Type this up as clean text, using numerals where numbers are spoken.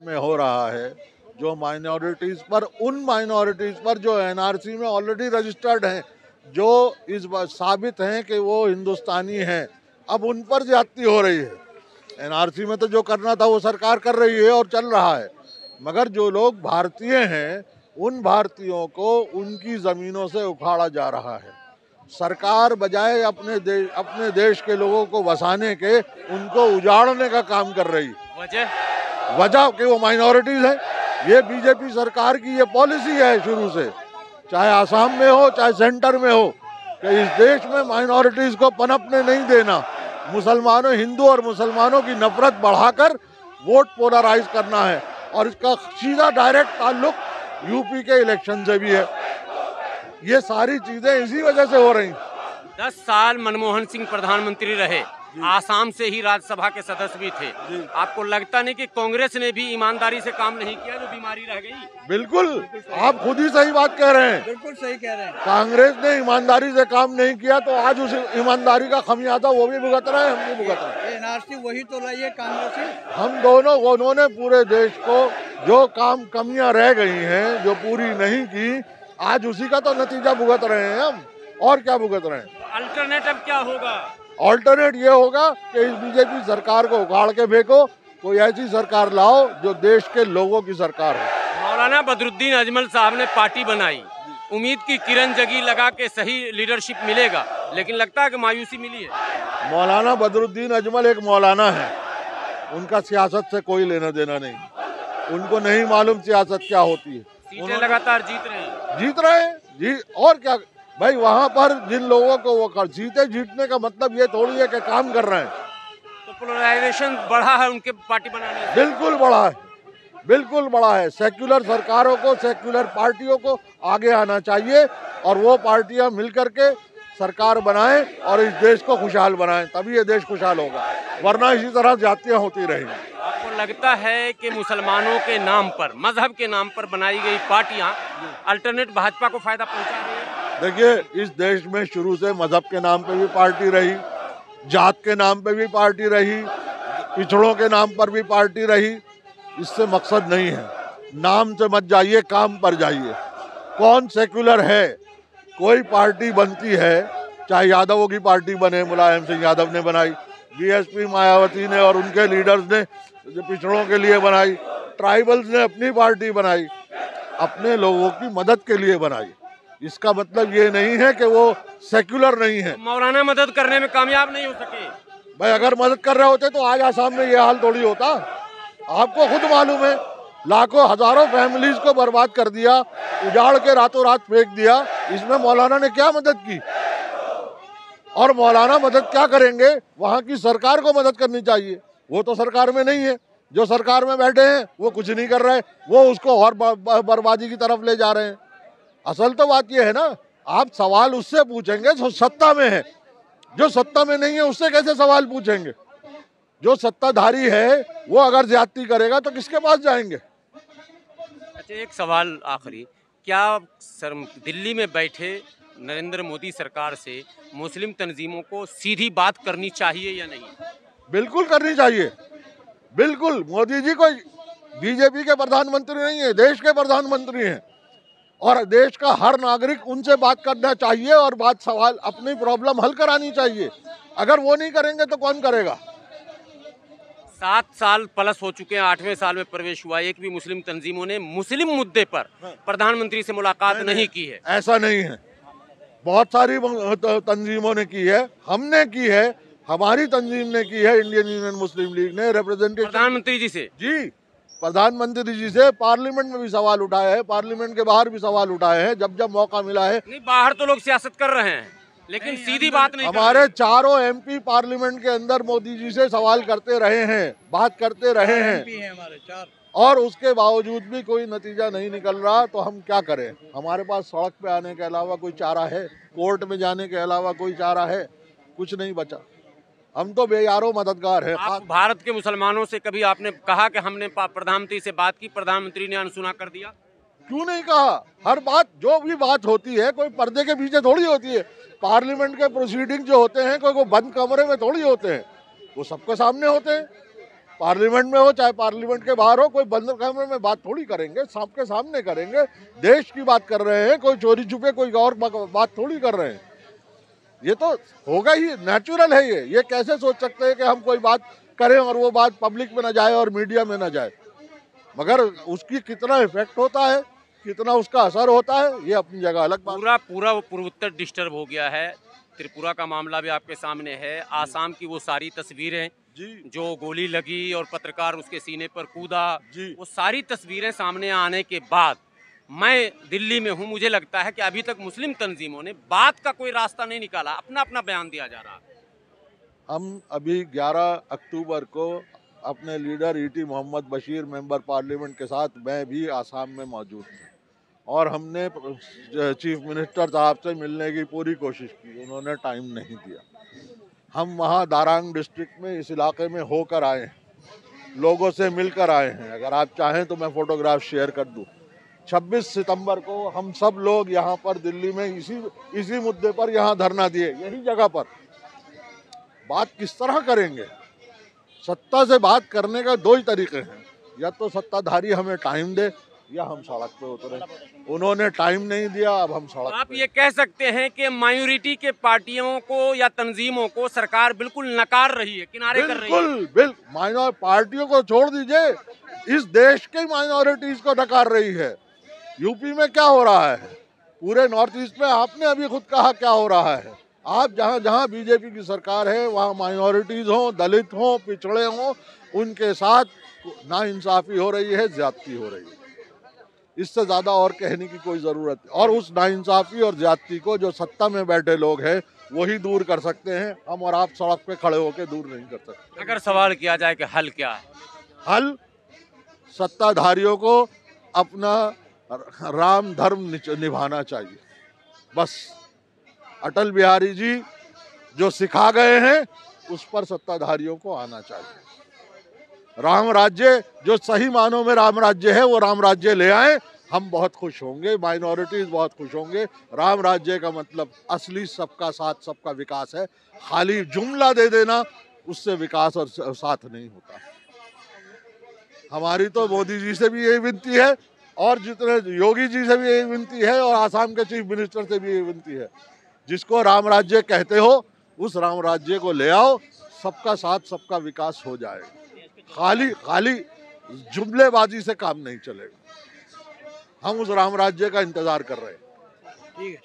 में हो रहा है, जो माइनॉरिटीज पर, उन माइनॉरिटीज पर जो एनआरसी में ऑलरेडी रजिस्टर्ड हैं, जो इस बात साबित हैं कि वो हिंदुस्तानी हैं, अब उन पर ज्यादती हो रही है। एनआरसी में तो जो करना था वो सरकार कर रही है और चल रहा है, मगर जो लोग भारतीय हैं उन भारतीयों को उनकी ज़मीनों से उखाड़ा जा रहा है। सरकार बजाय अपने देश के लोगों को बसाने के उनको उजाड़ने का काम कर रही। वजह कि वो माइनॉरिटीज है। ये बीजेपी सरकार की ये पॉलिसी है शुरू से, चाहे आसाम में हो चाहे सेंटर में हो, कि इस देश में माइनॉरिटीज को पनपने नहीं देना, मुसलमानों, हिंदू और मुसलमानों की नफरत बढ़ाकर वोट पोलराइज करना है। और इसका सीधा डायरेक्ट ताल्लुक यूपी के इलेक्शन से भी है। ये सारी चीजें इसी वजह से हो रही। 10 साल मनमोहन सिंह प्रधानमंत्री रहे, आसाम से ही राज्यसभा के सदस्य भी थे। आपको लगता नहीं कि कांग्रेस ने भी ईमानदारी से काम नहीं किया, जो बीमारी रह गई? बिल्कुल, आप खुद ही सही बात कह रहे हैं। बिल्कुल सही कह रहे हैं। कांग्रेस ने ईमानदारी से काम नहीं किया तो आज उस ईमानदारी का खमियाजा वो भी भुगत रहे हैं, हम भी भुगत रहे हैं। एनआरसी वही तो लाई है कांग्रेस। हम दोनों, उन्होंने पूरे देश को जो काम कमियां रह गई हैं, जो पूरी नहीं की, आज उसी का तो नतीजा भुगत रहे हैं हम। और क्या भुगत रहे हैं? अल्टरनेटिव क्या होगा? ऑल्टरनेट ये होगा कि इस बीजेपी सरकार को उखाड़ के फेंको, कोई ऐसी सरकार लाओ जो देश के लोगों की सरकार हो। मौलाना बदरुद्दीन अजमल साहब ने पार्टी बनाई, उम्मीद की किरण जगी, लगा के सही लीडरशिप मिलेगा, लेकिन लगता है कि मायूसी मिली है। मौलाना बदरुद्दीन अजमल एक मौलाना है, उनका सियासत से कोई लेना देना नहीं, उनको नहीं मालूम सियासत क्या होती है। सीटें लगातार जीत रहे हैं। और क्या भाई, वहाँ पर जिन लोगों को वो जीतने का मतलब ये थोड़ी है कि काम कर रहे हैं। तो पोलराइजेशन बढ़ा है उनके पार्टी बनाने से? बिल्कुल बढ़ा है, बिल्कुल बढ़ा है। सेक्युलर सरकारों को, सेक्युलर पार्टियों को आगे आना चाहिए और वो पार्टियां मिलकर के सरकार बनाएं और इस देश को खुशहाल बनाएं, तभी ये देश खुशहाल होगा, वरना इसी तरह जातियां होती रहेंगी। आपको लगता है कि मुसलमानों के नाम पर, मजहब के नाम पर बनाई गई पार्टियां अल्टरनेट भाजपा को फायदा पहुंचा रही है? देखिए, इस देश में शुरू से मजहब के नाम पे भी पार्टी रही, जात के नाम पे भी पार्टी रही, पिछड़ों के नाम पर भी पार्टी रही। इससे मकसद नहीं है, नाम से मत जाइए, काम पर जाइए। कौन सेक्युलर है? कोई पार्टी बनती है, चाहे यादवों की पार्टी बने, मुलायम सिंह यादव ने बनाई, बीएसपी मायावती ने और उनके लीडर्स ने पिछड़ों के लिए बनाई, ट्राइबल्स ने अपनी पार्टी बनाई, अपने लोगों की मदद के लिए बनाई। इसका मतलब ये नहीं है कि वो सेक्युलर नहीं है। मौलाना मदद करने में कामयाब नहीं हो सके। भाई, अगर मदद कर रहे होते तो आज आसाम में ये हाल थोड़ी होता। आपको खुद मालूम है, लाखों हजारों फैमिलीज को बर्बाद कर दिया, उजाड़ के रातों रात फेंक दिया। इसमें मौलाना ने क्या मदद की? और मौलाना मदद क्या करेंगे? वहाँ की सरकार को मदद करनी चाहिए। वो तो सरकार में नहीं है, जो सरकार में बैठे हैं वो कुछ नहीं कर रहे, वो उसको और बर्बादी की तरफ ले जा रहे हैं। असल तो बात ये है ना, आप सवाल उससे पूछेंगे जो सत्ता में है, जो सत्ता में नहीं है उससे कैसे सवाल पूछेंगे? जो सत्ताधारी है वो अगर ज्यादती करेगा तो किसके पास जाएंगे? अच्छा, एक सवाल आखिरी, क्या सर दिल्ली में बैठे नरेंद्र मोदी सरकार से मुस्लिम तंजीमों को सीधी बात करनी चाहिए या नहीं? बिल्कुल करनी चाहिए, बिल्कुल। मोदी जी कोई बीजेपी के प्रधानमंत्री नहीं है, देश के प्रधानमंत्री हैं और देश का हर नागरिक उनसे बात करना चाहिए और सवाल अपनी प्रॉब्लम हल करानी चाहिए। अगर वो नहीं करेंगे तो कौन करेगा? 7 साल प्लस हो चुके हैं, 8वें साल में प्रवेश हुआ, एक भी मुस्लिम तंजीमों ने मुस्लिम मुद्दे पर प्रधानमंत्री से मुलाकात नहीं की है। ऐसा नहीं है, बहुत सारी तंजीमों ने की है, हमने की है, हमारी तंजीम ने की है, इंडियन यूनियन मुस्लिम लीग ने रिप्रेजेंटेटिव प्रधानमंत्री जी से। जी, प्रधानमंत्री जी से पार्लियामेंट में भी सवाल उठाए हैं, पार्लियामेंट के बाहर भी सवाल उठाए हैं, जब जब मौका मिला है। नहीं, बाहर तो लोग सियासत कर रहे हैं, लेकिन सीधी बात नहीं। हमारे चारों एमपी पार्लियामेंट के अंदर मोदी जी से सवाल करते रहे हैं, बात करते रहे हैं, हमारे 4, और उसके बावजूद भी कोई नतीजा नहीं निकल रहा। तो हम क्या करें? हमारे पास सड़क पे आने के अलावा कोई चारा है? कोर्ट में जाने के अलावा कोई चारा है? कुछ नहीं बचा। हम तो बेयारो मददगार है। आप भारत के मुसलमानों से कभी आपने कहा कि हमने प्रधानमंत्री से बात की, प्रधानमंत्री ने अनसुना कर दिया? क्यों नहीं कहा? हर बात, जो भी बात होती है कोई पर्दे के पीछे थोड़ी होती है। पार्लियामेंट के प्रोसीडिंग जो होते हैं कोई बंद कमरे में थोड़ी होते हैं, वो सबके सामने होते हैं। पार्लियामेंट में हो चाहे पार्लियामेंट के बाहर हो, कोई बंद कमरे में बात थोड़ी करेंगे, सबके सामने करेंगे। देश की बात कर रहे हैं, कोई चोरी छुपे कोई और बात थोड़ी कर रहे हैं। ये तो होगा ही, नेचुरल है ये कैसे सोच सकते हैं कि हम कोई बात करें और वो बात पब्लिक में ना जाए और मीडिया में ना जाए। मगर उसकी कितना इफेक्ट होता है, कितना उसका असर होता है, ये अपनी जगह अलग बात। पूरा पूर्वोत्तर डिस्टर्ब हो गया है। त्रिपुरा का मामला भी आपके सामने है, आसाम की वो सारी तस्वीरें जी, जो गोली लगी और पत्रकार उसके सीने पर कूदा, जी, वो सारी तस्वीरें सामने आने के बाद मैं दिल्ली में हूँ, मुझे लगता है कि अभी तक मुस्लिम तंजीमों ने बात का कोई रास्ता नहीं निकाला, अपना अपना बयान दिया जा रहा है। हम अभी 11 अक्टूबर को अपने leader ET Mohammed Basheer member parliament के साथ मैं भी आसाम में मौजूद था और हमने चीफ मिनिस्टर साहब से मिलने की पूरी कोशिश की, उन्होंने टाइम नहीं दिया। हम वहाँ दारांग डिस्ट्रिक्ट में इस इलाके में होकर आए हैं, लोगों से मिलकर आए हैं। अगर आप चाहें तो मैं फोटोग्राफ शेयर कर दूँ। 26 सितंबर को हम सब लोग यहाँ पर दिल्ली में इसी मुद्दे पर यहाँ धरना दिए, यही जगह पर। बात किस तरह करेंगे? सत्ता से बात करने का दो ही तरीके हैं, या तो सत्ताधारी हमें टाइम दे या हम सड़क पे उतरे। उन्होंने टाइम नहीं दिया, अब हम सड़क आप पे। ये कह सकते हैं कि माइनॉरिटी के पार्टियों को या तंजीमों को सरकार बिल्कुल नकार रही है, किनारे कर रही है। बिल्कुल माइनॉर पार्टियों को छोड़ दीजिए, इस देश के माइनॉरिटीज को नकार रही है। यूपी में क्या हो रहा है, पूरे नॉर्थ ईस्ट में आपने अभी खुद कहा क्या हो रहा है। आप जहाँ जहाँ बीजेपी की सरकार है वहाँ माइनॉरिटीज हों, दलित हों, पिछड़े हों, उनके साथ नाइंसाफी हो रही है, ज्यादती हो रही है। इससे ज्यादा और कहने की कोई जरूरत है। और उस नाइंसाफी और ज्यादती को जो सत्ता में बैठे लोग हैं वही दूर कर सकते हैं, हम और आप सड़क पे खड़े होकर दूर नहीं कर सकते। अगर सवाल किया जाए कि हल क्या है, हल सत्ताधारियों को अपना राम धर्म निभाना चाहिए, बस। अटल बिहारी जी जो सिखा गए हैं उस पर सत्ताधारियों को आना चाहिए। राम राज्य जो सही मानों में राम राज्य है वो राम राज्य ले आए, हम बहुत खुश होंगे, माइनॉरिटीज बहुत खुश होंगे। राम राज्य का मतलब असली सबका साथ सबका विकास है, खाली जुमला दे देना उससे विकास और साथ नहीं होता। हमारी तो मोदी जी से भी यही विनती है और जितने योगी जी से भी यही विनती है और आसाम के चीफ मिनिस्टर से भी यही विनती है, जिसको राम राज्य कहते हो उस राम राज्य को ले आओ, सबका साथ सबका विकास हो जाएगा। खाली जुमलेबाजी से काम नहीं चलेगा। हम उस राम राज्य का इंतजार कर रहे हैं। ठीक है।